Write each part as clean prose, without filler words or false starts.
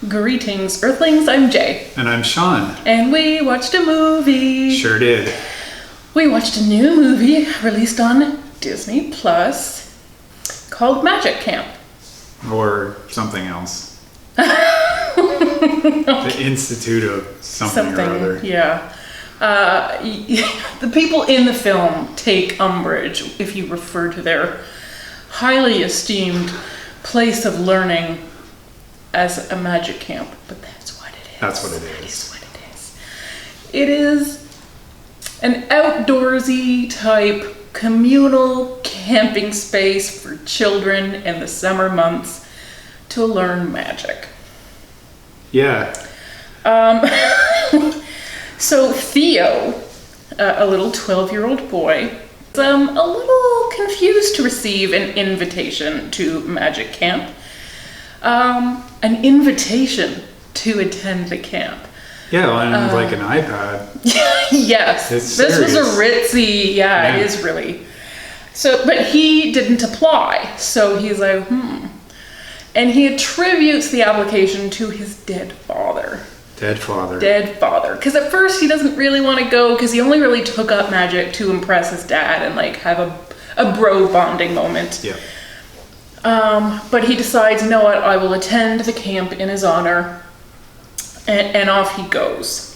Greetings, Earthlings, I'm Jay. And I'm Sean. And we watched a movie. Sure did. We watched a new movie released on Disney Plus called Magic Camp. Or something else. The Institute of something or other. Yeah. The people in the film take umbrage if you refer to their highly esteemed place of learning as a magic camp, but that's what it is. That's what it That is. is what it is. It is an outdoorsy type communal camping space for children in the summer months to learn magic. Yeah. So Theo, a little 12-year-old boy, is a little confused to receive an invitation to magic camp. An invitation to attend the camp. Yeah, on like an iPad. Yes. It's this serious. was a ritzy, yeah, it is really. So, but he didn't apply, so he's like, And he attributes the application to his dead father. Dead father. Dead father. Because at first he doesn't really want to go, because he only really took up magic to impress his dad and like have a bro bonding moment. Yeah. But he decides, you know what, I will attend the camp in his honor, and off he goes.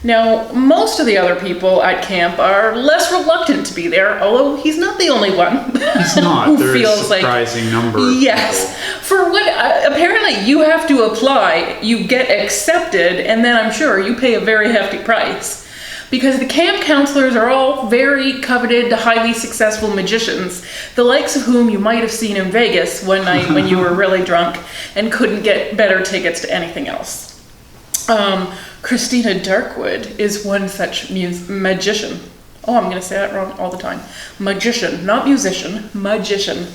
Now, most of the other people at camp are less reluctant to be there, although he's not the only one. He's not. who There's feels a surprising number of yes. people. For what, apparently you have to apply, you get accepted, and then I'm sure you pay a very hefty price. Because the camp counselors are all very coveted, highly successful magicians, the likes of whom you might have seen in Vegas one night when you were really drunk and couldn't get better tickets to anything else. Christina Darkwood is one such magician. Oh, I'm going to say that wrong all the time. Magician, not musician, magician,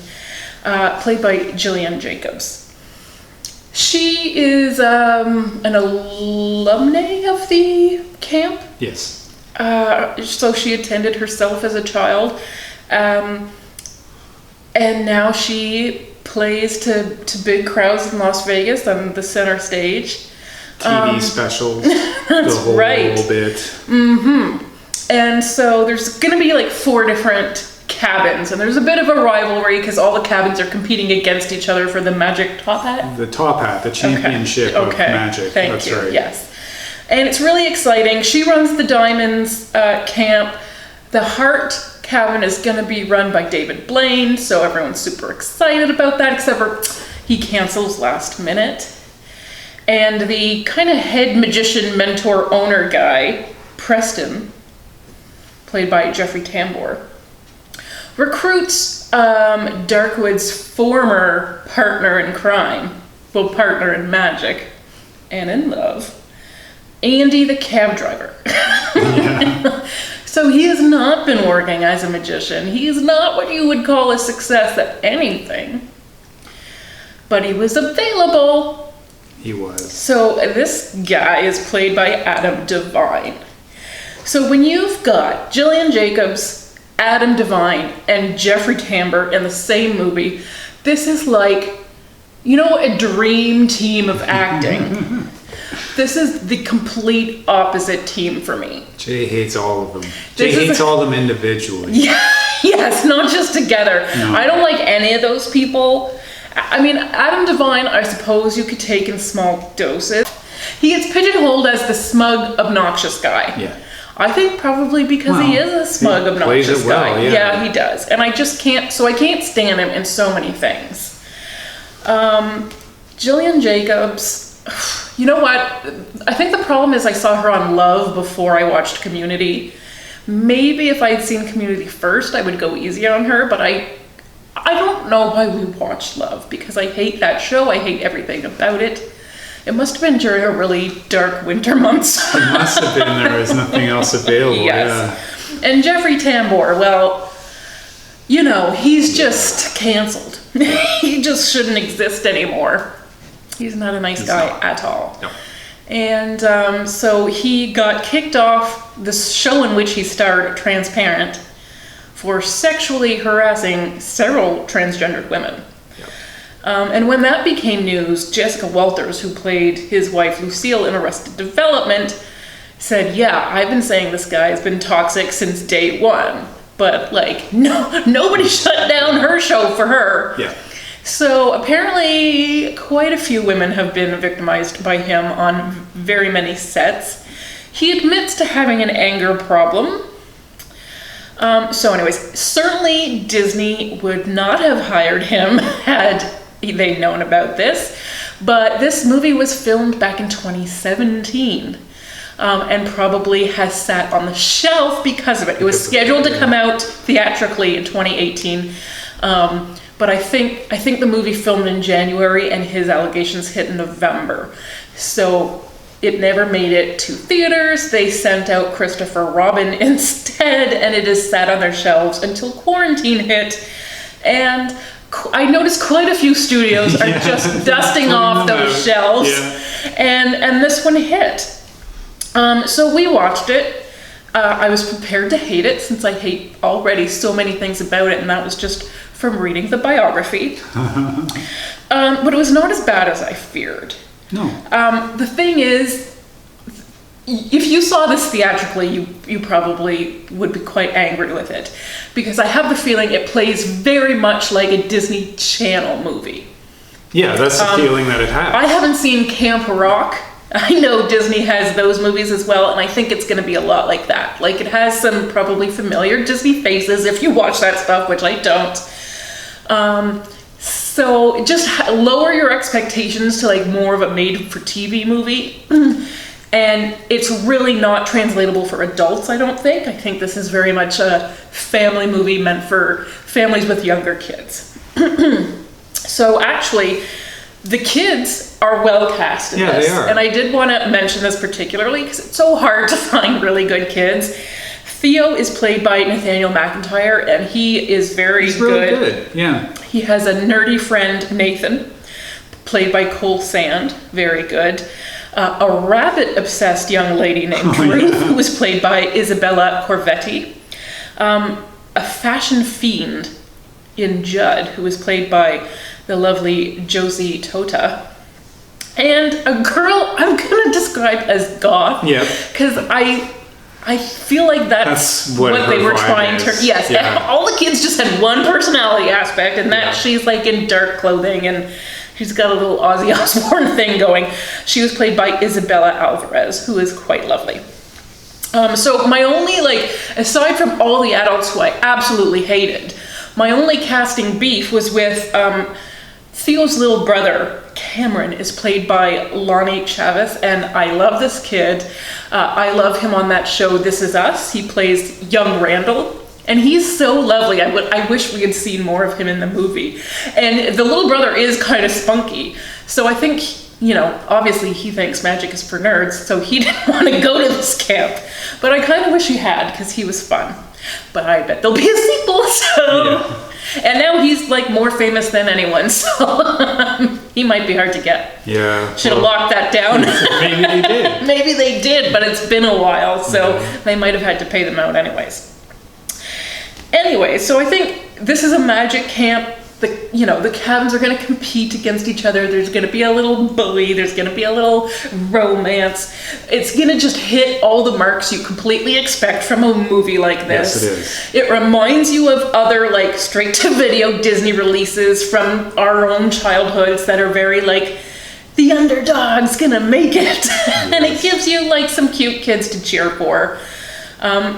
played by Gillian Jacobs. She is an alumni of the camp. Yes. So she attended herself as a child, and now she plays to big crowds in Las Vegas on the center stage. TV specials. That's the whole right. bit. Mm-hmm. And so there's going to be like 4 different cabins, and there's a bit of a rivalry because all the cabins are competing against each other for the magic top hat. The top hat, the championship of magic. Thank you. Right. Yes. And it's really exciting. She runs the Diamonds camp. The Heart cabin is going to be run by David Blaine, so everyone's super excited about that, except for he cancels last minute. And the kind of head magician, mentor, owner guy, Preston, played by Jeffrey Tambor, recruits Darkwood's former partner in crime, well, partner in magic and in love, Andy the cab driver. Yeah. So he has not been working as a magician. He is not what you would call a success at anything. But he was available. He was. So this guy is played by Adam Devine. So when you've got Gillian Jacobs, Adam Devine, and Jeffrey Tambor in the same movie, this is like, you know, a dream team of acting. This is the complete opposite team for me. Jay hates all of them. Jay hates all of them individually. Yeah, yes, not just together. No. I don't like any of those people. I mean, Adam Devine, I suppose you could take in small doses. He gets pigeonholed as the smug, obnoxious guy. Yeah. I think probably because he is a smug, plays obnoxious it well, guy. yeah. He does. And I just can't, so I can't stand him in so many things. Gillian Jacobs, you know what? I think the problem is I saw her on Love before I watched Community. Maybe if I'd seen Community first, I would go easy on her, but I don't know why we watched Love, because I hate that show. I hate everything about it. It must have been during a really dark winter months. It must have been. There was nothing else available. Yes. Yeah. And Jeffrey Tambor, well, you know, he's just canceled. He just shouldn't exist anymore. He's not a nice guy at all. No. And so he got kicked off the show in which he starred, Transparent, for sexually harassing several transgendered women. Yep. And when that became news, Jessica Walters, who played his wife Lucille in Arrested Development, said, yeah, I've been saying this guy has been toxic since day one. But, like, nobody shut down her show for her. Yeah. So apparently quite a few women have been victimized by him on very many sets. He admits to having an anger problem. So anyways, certainly Disney would not have hired him had they known about this. But this movie was filmed back in 2017. And probably has sat on the shelf because of it. It was scheduled to come out theatrically in 2018. But I think the movie filmed in January and his allegations hit in November. So it never made it to theaters. They sent out Christopher Robin instead, and it has sat on their shelves until quarantine hit. And I noticed quite a few studios are just dusting off those shelves. Yeah. And this one hit. So we watched it. I was prepared to hate it since I hate already so many things about it, and that was just from reading the biography. But it was not as bad as I feared. No. The thing is, if you saw this theatrically, you probably would be quite angry with it, because I have the feeling it plays very much like a Disney Channel movie. Yeah, that's the feeling that it has. I haven't seen Camp Rock. I know Disney has those movies as well, and I think it's going to be a lot like that. Like, it has some probably familiar Disney faces if you watch that stuff, which I don't. So just lower your expectations to like more of a made-for-TV movie. And it's really not translatable for adults, I don't think. I think this is very much a family movie meant for families with younger kids. So actually, the kids are well cast in this. They are. And I did want to mention this particularly because it's so hard to find really good kids. Theo is played by Nathaniel McIntyre, and he is He's really good. Yeah. He has a nerdy friend, Nathan, played by Cole Sand, very good. A rabbit-obsessed young lady named Ruth, who was played by Isabella Crovetti. A fashion fiend in Judd, who was played by the lovely Josie Totah. And a girl I'm going to describe as goth. Yeah. Because I feel like that's what they were trying to... Yes, yeah. All the kids just had one personality aspect, and that she's like in dark clothing, and she's got a little Ozzy Osbourne thing going. She was played by Isabella Alvarez, who is quite lovely. So my only, aside from all the adults who I absolutely hated, my only casting beef was with Theo's little brother, Cameron, is played by Lonnie Chavis, and I love this kid. I love him on that show, This Is Us. He plays young Randall, and he's so lovely. I wish we had seen more of him in the movie. And the little brother is kind of spunky, so I think, obviously he thinks magic is for nerds, so he didn't want to go to this camp. But I kind of wish he had, because he was fun. But I bet there'll be a sequel, so... Yeah. And now he's more famous than anyone, so he might be hard to get. Yeah. Should have locked that down. Maybe they did. Maybe they did, but it's been a while, so they might have had to pay them out anyways. Anyway, so I think this is a magic camp. The cabins are going to compete against each other. There's going to be a little bully. There's going to be a little romance. It's going to just hit all the marks you completely expect from a movie like this. Yes, it is. It reminds you of other straight-to-video Disney releases from our own childhoods that are very the underdog's going to make it. Yes. And it gives you some cute kids to cheer for.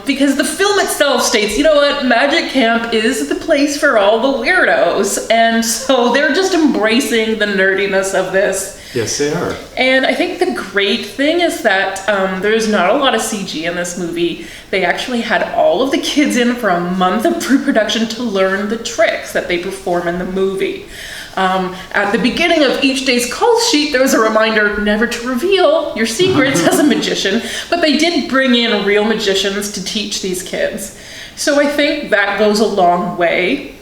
Because the film itself states, Magic Camp is the place for all the weirdos. And so they're just embracing the nerdiness of this. Yes, they are. And I think the great thing is that there's not a lot of CG in this movie. They actually had all of the kids in for a month of pre-production to learn the tricks that they perform in the movie. At the beginning of each day's call sheet, there was a reminder never to reveal your secrets as a magician, but they did bring in real magicians to teach these kids. So I think that goes a long way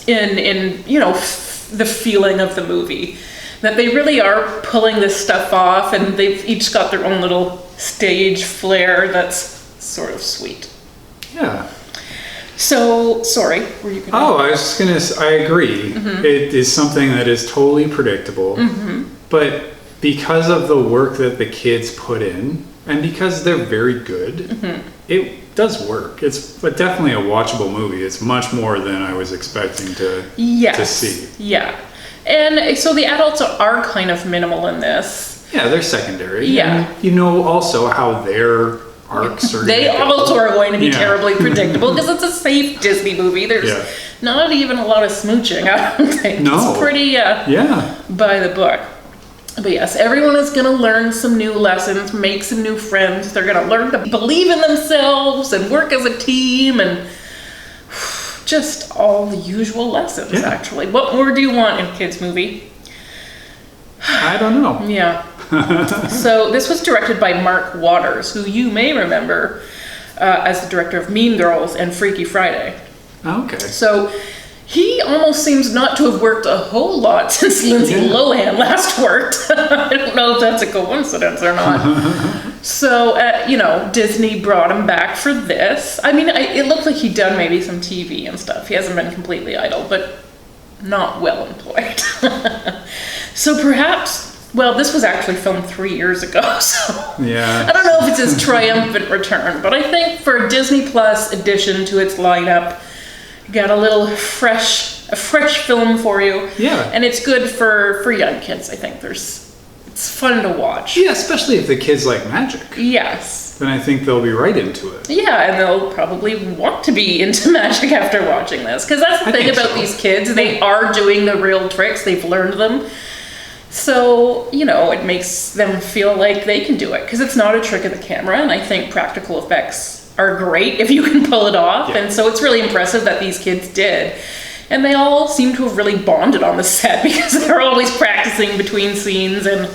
in the feeling of the movie, that they really are pulling this stuff off, and they've each got their own little stage flair that's sort of sweet. Yeah. So, sorry, were you gonna... Oh, I was just gonna, I agree. It is something that is totally predictable, but because of the work that the kids put in, and because they're very good, it does work. It's definitely a watchable movie. It's much more than I was expecting to see. Yeah. And so the adults are kind of minimal in this. Yeah, they're secondary. Yeah. And you know also how their arcs are They also are going to be Yeah. terribly predictable because it's a safe Disney movie. There's not even a lot of smooching, I don't think. No. It's pretty by the book. But yes, everyone is going to learn some new lessons, make some new friends. They're going to learn to believe in themselves and work as a team and just all the usual lessons, actually. What more do you want in a kids' movie? I don't know. Yeah. So this was directed by Mark Waters, who you may remember as the director of Mean Girls and Freaky Friday. Okay. So he almost seems not to have worked a whole lot since Lindsay Lohan last worked. I don't know if that's a coincidence or not. So, Disney brought him back for this. I mean, it looked like he'd done maybe some TV and stuff. He hasn't been completely idle, but not well employed. So perhaps... Well, this was actually filmed 3 years ago, so I don't know if it's his triumphant return, but I think for a Disney Plus addition to its lineup, got a little fresh film for you. Yeah. And it's good for young kids, I think. It's fun to watch. Yeah, especially if the kids like magic. Yes. Then I think they'll be right into it. Yeah, and they'll probably want to be into magic after watching this. Because that's the thing about these kids. They are doing the real tricks. They've learned them. So, it makes them feel like they can do it. Because it's not a trick of the camera. And I think practical effects are great if you can pull it off. And so it's really impressive that these kids did. And they all seem to have really bonded on the set because they're always practicing between scenes and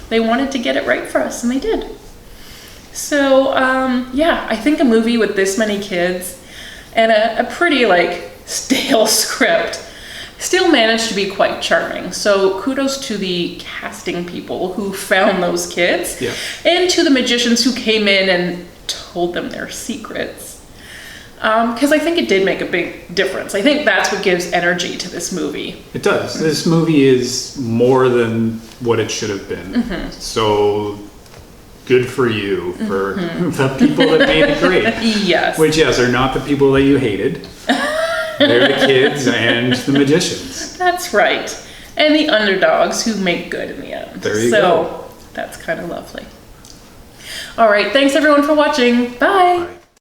they wanted to get it right for us, and they did. So, I think a movie with this many kids and a pretty, stale script still managed to be quite charming. So kudos to the casting people who found those kids and to the magicians who came in and told them their secrets. Because I think it did make a big difference. I think that's what gives energy to this movie. It does. This movie is more than what it should have been. So good for you for the people that made it great. Yes. Which, are not the people that you hated. They're the kids and the magicians. That's right. And the underdogs who make good in the end. There you go. So that's kind of lovely. All right. Thanks everyone for watching. Bye.